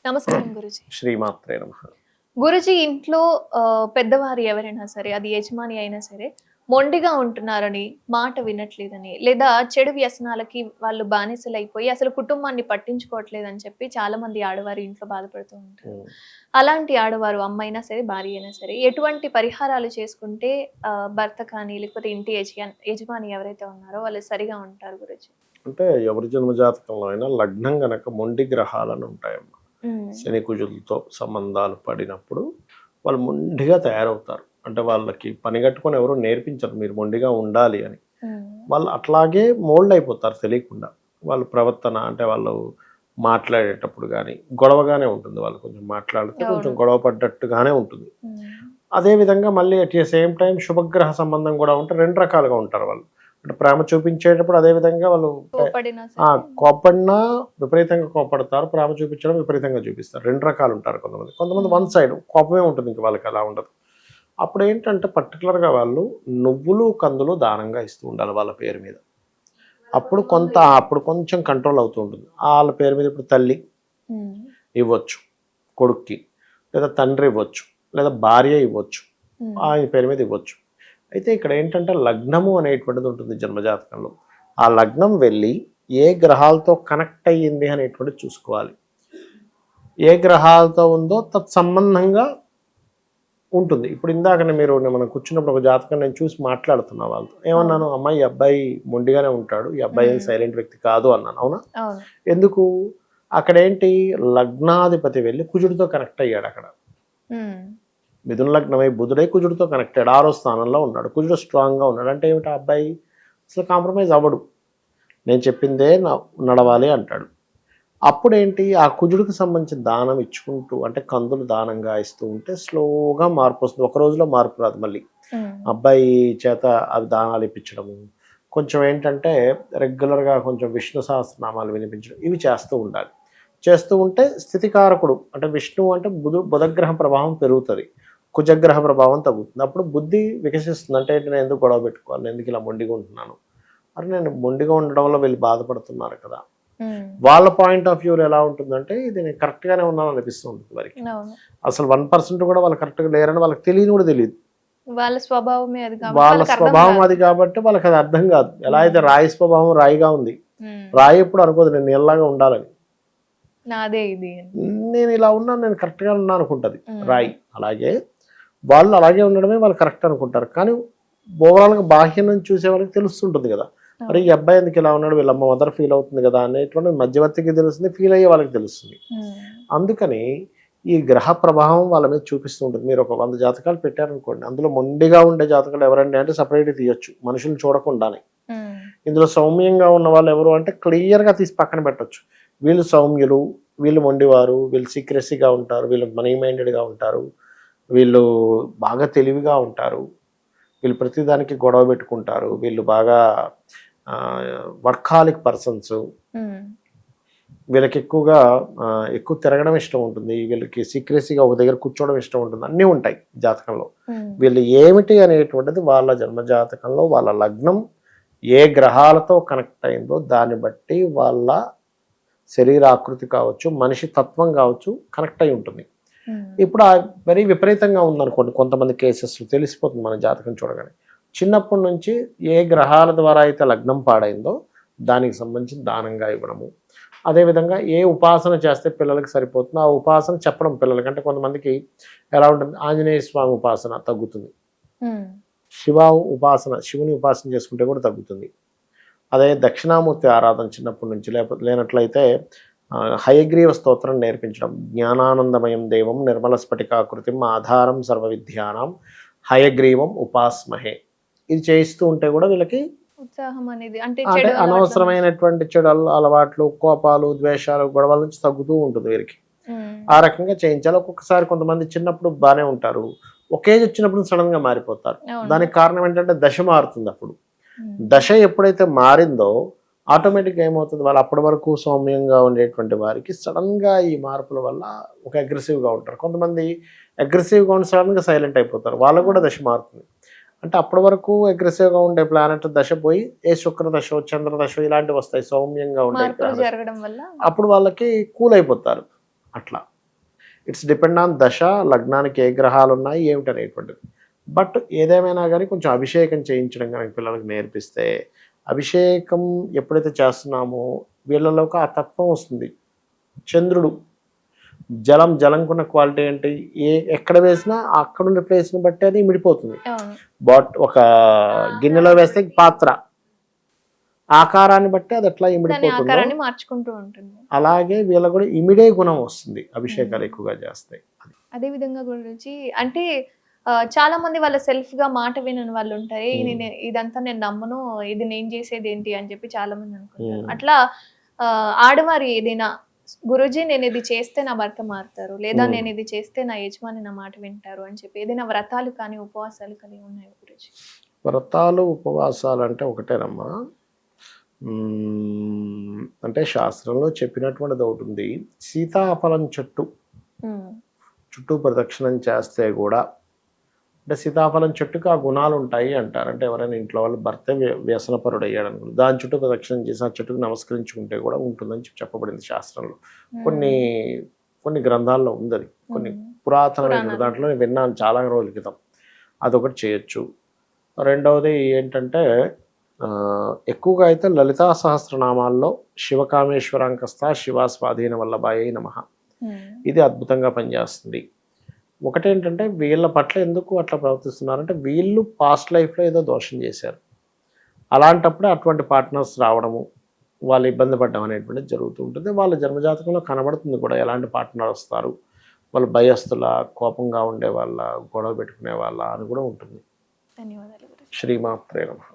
నమస్కారం గురుజీ. శ్రీమాత్రే నమః. గురుజీ ఇంట్లో పెద్దవారు ఎవరైనా సరే, అది యజమాని అయినా సరే, మొండిగా ఉంటున్నారని, మాట వినట్లేదని, లేదా చెడు వ్యసనాలకి వాళ్ళు బానిసలైపోయి అసలు కుటుంబాన్ని పట్టించుకోవట్లేదని చెప్పి చాలామంది ఆడవారు ఇంట్లో బాధపడుతూ ఉంటారు. హ్మ్. అలాంటి ఆడవారు అమ్మైనా సరే, భార్య అయినా సరే, ఎటువంటి పరిహారాలు చేసుకుంటే భర్త కానీ, లేకపోతే ఇంటి యజమాని ఎవరైతే ఉన్నారో వాళ్ళు సరిగా ఉంటారు గురుజీ? అంటే ఎవరి జన్మ జాతకంలో అయినా లగ్నం గనక మొండి గ్రహాలని ఉంటాయమ్మా. హ్మ్. శని కుజులతో సంబంధాలు పడినప్పుడు వాళ్ళు మొండిగా తయారవుతారు. అంటే వాళ్ళకి పని కట్టుకొని ఎవరు నేర్పించరు మీరు మొండిగా ఉండాలి అని. హ్మ్. వాళ్ళు అట్లాగే మోల్డ్ అయిపోతారు తెలియకుండా. వాళ్ళ ప్రవర్తన అంటే వాళ్ళు మాట్లాడేటప్పుడు కానీ గొడవగానే ఉంటుంది. వాళ్ళు కొంచెం మాట్లాడితే కొంచెం అవును. గొడవ పడ్డట్టుగానే ఉంటుంది. హ్మ్. అదేవిధంగా మళ్ళీ అట్ ది సేమ్ టైం శుభగ్రహ సంబంధం కూడా ఉంటే 2 రకాలుగా ఉంటారు వాళ్ళు. అంటే ప్రేమ చూపించేటప్పుడు అదే విధంగా వాళ్ళు కోపడినా ఆ! సరే కోప్పడినా విపరీతంగా కోప్పడతారు. ప్రేమ చూపించడం విపరీతంగా చూపిస్తారు. 2 రకాలు ఉంటారు కొంతమంది. కొంతమంది వన్ హ్మ్. సైడ్ కోపమే ఉంటుంది ఇంక వాళ్ళకి అలా ఉండదు. అప్పుడేంటంటే పర్టిక్యులర్‌గా వాళ్ళు నువ్వులు, కందులు దానంగా ఇస్తూ ఉండాలి వాళ్ళ పేరు మీద. అప్పుడు కొంచెం కంట్రోల్ అవుతూ ఉంటుంది. ఆళ్ళ పేరు మీద ఇప్పుడు తల్లి హ్మ్. ఇవ్వచ్చు కొడుక్కి. లేదా తండ్రి ఇవ్వచ్చు. లేదా భార్య ఇవ్వచ్చు. హ్మ్. ఆయన పేరు మీద ఇవ్వచ్చు. అయితే ఇక్కడ ఏంటంటే లగ్నము అనేటువంటిది ఉంటుంది జన్మజాతకంలో. ఆ లగ్నం వెళ్ళి ఏ గ్రహాలతో కనెక్ట్ అయ్యింది అనేటువంటిది చూసుకోవాలి. ఏ గ్రహాలతో ఉందో తత్సంబంధంగా ఉంటుంది. ఇప్పుడు ఇందాకనే మనం కూర్చున్నప్పుడు ఒక జాతకం నేను చూసి మాట్లాడుతున్నా వాళ్ళతో. అవును. ఏమన్నాను, "అమ్మ ఈ అబ్బాయి మొండిగానే ఉంటాడు. ఈ అబ్బాయి ఏం హ్మ్. సైలెంట్ వ్యక్తి కాదు" అన్నాను. అవునా? అవును. ఎందుకు? అక్కడేంటి లగ్నాధిపతి వెళ్ళి కుజుడితో కనెక్ట్ అయ్యాడక్కడ. హ్మ్. మిథున లగ్నమై బుధుడై కుజుడితో కనెక్ట్ అయ్యాడు. 6వ స్థానంలో ఉన్నాడు. కుజుడు స్ట్రాంగ్‌గా ఉన్నాడు. అంటే ఏమిటి ఆ అబ్బాయి అసలు కాంప్రమైజ్ అవ్వడు. నేను చెప్పిందే నడవాలి అంటాడు. అప్పుడేంటి ఆ కుజుడికి సంబంధించిన దానం ఇచ్చుకుంటూ అంటే కందులు దానంగా ఇస్తూ ఉంటే స్లోగా మార్పొస్తుంది. ఒక రోజులో మార్పు రాదు మళ్ళీ. హ్మ్. అబ్బాయి చేత అవి దానాలు ఇప్పించడము. కొంచెం ఏంటంటే రెగ్యులర్‌గా కొంచెం విష్ణు సహస్రనామాలు వినిపించడం ఇవి చేస్తూ ఉండాలి. చేస్తూ ఉంటే స్థితికారకుడు అంటే విష్ణువు అంటే బుధగ్రహ ప్రభావం పెరుగుతది. కుజగ్రహ ప్రభావం తగ్గుతుంది. అప్పుడు బుద్ధి వికసిస్తుంది. అంటే ఏంటి నేను ఎందుకు గొడవ పెట్టుకోవాలి? నేను ఎందుకు ఇలా మొండిగా ఉంటున్నాను? అరే నేను మొండిగా ఉండడం వల్ల వీళ్ళు బాధపడుతున్నారు కదా! హ్మ్. వాళ్ళ పాయింట్ ఆఫ్ వ్యూలో ఎలా ఉంటుందంటే ఇది నేను కరెక్ట్‌గానే ఉన్నాను అనిపిస్తూ ఉంటుంది వారికి. అవును. అసలు 1% కూడా వాళ్ళు కరెక్ట్‌గా లేరని వాళ్ళకి తెలియని కూడా తెలీదు. వాళ్ళ స్వభావమే అది కాబట్టి వాళ్ళ వాళ్ళకర్థం స్వభావం కాదు. అది కాబట్టి వాళ్ళకది అర్థం కాదు. ఎలా అయితే హ్మ్. రాయి స్వభావం రాయిగా ఉంది. హ్మ్. రాయి ఎప్పుడు అనుకోదు నేను నీళ్ళలాగా ఉండాలని. నాదే ఇది అని. నేను ఇలా ఉన్నాను, నేను కరెక్ట్‌గా ఉన్నాను అనుకుంటది హ్మ్. రాయి. అలాగే వాళ్ళు అలాగే ఉండడమే వాళ్ళు కరెక్ట్ అనుకుంటారు. కానీ ఓవరాల్‌గా బాహ్యం నుంచి చూసే వాళ్ళకి తెలుస్తుంటుంది కదా! అరే! ఈ అవును. అబ్బాయి ఎందుకు ఇలా ఉన్నాడు? వీళ్ళ మదర్ ఫీల్ అవుతుంది కదా! అనేటువంటిది మధ్యవర్తికి తెలుస్తుంది. ఫీల్ అయ్యే వాళ్ళకి తెలుస్తుంది. హ్మ్. అందుకని ఈ గ్రహ ప్రభావం వాళ్ళ మీద చూపిస్తూ ఉంటుంది. మీరు ఒక 100 జాతకాలు పెట్టారనుకోండి. అందులో మొండిగా ఉండే జాతకాలు ఎవరండి అంటే సెపరేట్‌గా తీయొచ్చు. మనుషుల్ని చూడకుండానే. హ్మ్. ఇందులో సౌమ్యంగా ఉన్న వాళ్ళు ఎవరు అంటే క్లియర్‌గా తీసి పక్కన పెట్టొచ్చు. వీళ్ళు సౌమ్యులు, వీళ్ళు మొండివారు, వీళ్ళు సీక్రెసీగా ఉంటారు, వీళ్ళు మనీ మైండెడ్‌గా ఉంటారు, వీళ్ళు బాగా తెలివిగా ఉంటారు, వీళ్ళు ప్రతిదానికి గొడవ పెట్టుకుంటారు, వీళ్ళు బాగా వర్కాహోలిక్ పర్సన్స్, హ్మ్. వీళ్ళకి ఎక్కువగా ఎక్కువ తిరగడం ఇష్టం ఉంటుంది, వీళ్ళకి సీక్రెసీగా ఒక దగ్గర కూర్చోవడం ఇష్టం ఉంటుంది. అన్నీ ఉంటాయి జాతకంలో. హ్మ్. వీళ్ళు ఏమిటి అనేటువంటిది వాళ్ళ జన్మ జాతకంలో వాళ్ళ లగ్నం ఏ గ్రహాలతో కనెక్ట్ అయిందో దాన్ని బట్టి వాళ్ళ శరీరాకృతి కావచ్చు, మనిషి తత్వం కావచ్చు కనెక్ట్ అయి ఉంటుంది. హ్మ్. ఇప్పుడు మరీ విపరీతంగా ఉందనుకోండి కొంతమంది కేసెస్‌లో తెలిసిపోతుంది మన జాతకం చూడగానే. చిన్నప్పటి నుంచి ఏ గ్రహాల ద్వారా అయితే లగ్నం పాడైందో దానికి సంబంధించి దానంగా ఇవ్వడము. అదేవిధంగా ఏ ఉపాసన చేస్తే పిల్లలకి సరిపోతుందో ఆ ఉపాసన చెప్పడం పిల్లలకి. అంటే కొంతమందికి ఎలా ఉంటుంది ఆంజనేయ స్వామి ఉపాసన తగ్గుతుంది. హ్మ్. శివ శివుని ఉపాసన చేసుకుంటే కూడా తగ్గుతుంది. అదే దక్షిణామూర్తి ఆరాధన చిన్నప్పటి నుంచి లేనట్లయితే హయగ్రీవ స్తోత్రం నేర్పించడం. జ్ఞానానందమయం దేవం నిర్మల స్ఫటికాకృతిం ఆధారం సర్వ విద్యానాం హయగ్రీవం ఉపాస్మహే. ఇది చేయిస్తూ ఉంటే కూడా వీళ్ళకి ఉత్సాహం అనేది అంటే అంటే చెడు అలవాట్ల నుంచి. అనవసరమైనటువంటి చెడు అలవాట్లు, కోపాలు, ద్వేషాలు, గొడవల నుంచి తగ్గుతూ ఉంటుంది వీరికి. హ్మ్. ఆ రకంగా చేయించాలి. ఒక్కొక్కసారి కొంతమంది చిన్నప్పుడు బానే ఉంటారు. ఒక ఏజ్ వచ్చినప్పుడు సడెన్‌గా మారిపోతారు. అవును. దానికి కారణం ఏంటంటే దశ మారుతుందప్పుడు. హ్మ్. దశ ఎప్పుడైతే మారిందో ఆటోమేటిక్‌గా ఏమవుతుంది వాళ్ళు అప్పటి వరకు సౌమ్యంగా ఉండేటువంటి వారికి సడెన్‌గా ఈ మార్పుల వల్ల ఒక అగ్రెసివ్‌గా ఉంటారు. కొంతమంది అగ్రెసివ్‌గా ఉండి సడెన్‌గా సైలెంట్ అయిపోతారు. వాళ్ళకి కూడా అవును. దశ మారుతుంది. అంటే అప్పటి వరకు అగ్రెసివ్‌గా ఉండే ప్లానెట్ దశ పోయి ఏ శుక్ర దశో, చంద్ర దశో ఇలాంటివి వస్తాయి. సౌమ్యంగా ఉండే గ్రహ మార్పులు దశ. జరగడం వల్ల అప్పుడు వాళ్ళకి కూల్ అయిపోతారు. అట్లా. ఇట్స్ డిపెండ్ ఆన్ దశ, లగ్నానికి ఏ గ్రహాలు ఉన్నాయి ఏమిటనేటువంటిది. బట్ ఏదేమైనా కానీ కొంచెం అభిషేకం చేయించడం కనుక పిల్లలకు నేర్పిస్తే, అభిషేకం ఎప్పుడైతే చేస్తున్నామో వీళ్ళలోకి ఆ తత్వం వస్తుంది. చంద్రుడు జలంకున్న క్వాలిటీ ఏంటి, ఎక్కడ వేసినా అక్కడున్న ప్లేస్ని బట్టి అది ఇమిడిపోతుంది. అవును. ఒక గిన్నెలో వేస్తే పాత్ర ఆకారాన్ని బట్టి అది ఎట్లా దాని ఇమిడిపోతుందో ఆకారాన్ని మార్చుకుంటూ ఉంటుంది. అలాగే వీళ్ళకు కూడా ఇమిడే గుణం వస్తుంది అభిషేకాలు ఎక్కువగా చేస్తాయి. అదే విధంగా గురుజీ అంటే చాలా మంది వాళ్ళ సెల్ఫ్ గా మాట వినని వాళ్ళు ఉంటారు. ఇదంతా నేను నమ్మను, ఇది నేను చేసేది ఏంటి అని చెప్పి చాలా మంది అనుకుంటారు. అట్లా ఆడవారు ఏదైనా గురుజీ నేను ఇది చేస్తే నా భర్త మారుతారు, లేదా నేను ఇది చేస్తే నా యజమాని నా మాట వింటారు అని చెప్పి ఏదైనా వ్రతాలు కానీ ఉపవాసాలు కానీ ఉన్నాయి గురుజీ? వ్రతాలు ఉపవాసాలు అంటే ఒకటేనమ్మా. అంటే శాస్త్రంలో చెప్పినటువంటిది ఒకటి ఉంది. సీతాఫలం చెట్టు చుట్టూ ప్రదక్షిణం చేస్తే కూడా, అంటే సీతాఫలం చెట్టుకు ఆ గుణాలు ఉంటాయి అంటారు. అంటే ఎవరైనా ఇంట్లో వాళ్ళు భర్త వ్యసనపరుడు అయ్యాడు అనుకుంది, దాని చుట్టూ ప్రదక్షిణం చేసి ఆ చెట్టుకు నమస్కరించుకుంటే కూడా ఉంటుందని చెప్పబడింది శాస్త్రంలో. కొన్ని గ్రంథాల్లో ఉంది అది, కొన్ని పురాతనమైన దాంట్లో నేను విన్నాను చాలా రోజుల క్రితం. అదొకటి చేయొచ్చు. రెండవది ఏంటంటే ఎక్కువగా అయితే లలితా సహస్రనామాల్లో శివకామేశ్వరాంకస్త శివ స్వాధీన వల్లభాయై నమః, ఇది అద్భుతంగా పనిచేస్తుంది. ఒకటేంటంటే వీళ్ళ పట్ల ఎందుకు అట్లా ప్రవర్తిస్తున్నారంటే వీళ్ళు పాస్ట్ లైఫ్లో ఏదో దోషం చేశారు. అలాంటప్పుడు అటువంటి పార్ట్నర్స్ రావడము, వాళ్ళు ఇబ్బంది పడడం అనేటువంటిది జరుగుతూ ఉంటుంది. వాళ్ళ జన్మజాతకంలో కనబడుతుంది కూడా ఎలాంటి పార్ట్నర్ వస్తారు, వాళ్ళు భయస్తుల, కోపంగా ఉండే వాళ్ళ, గొడవ పెట్టుకునే వాళ్ళ అని కూడా ఉంటుంది. ధన్యవాదాలు. శ్రీమాత్రే నమః.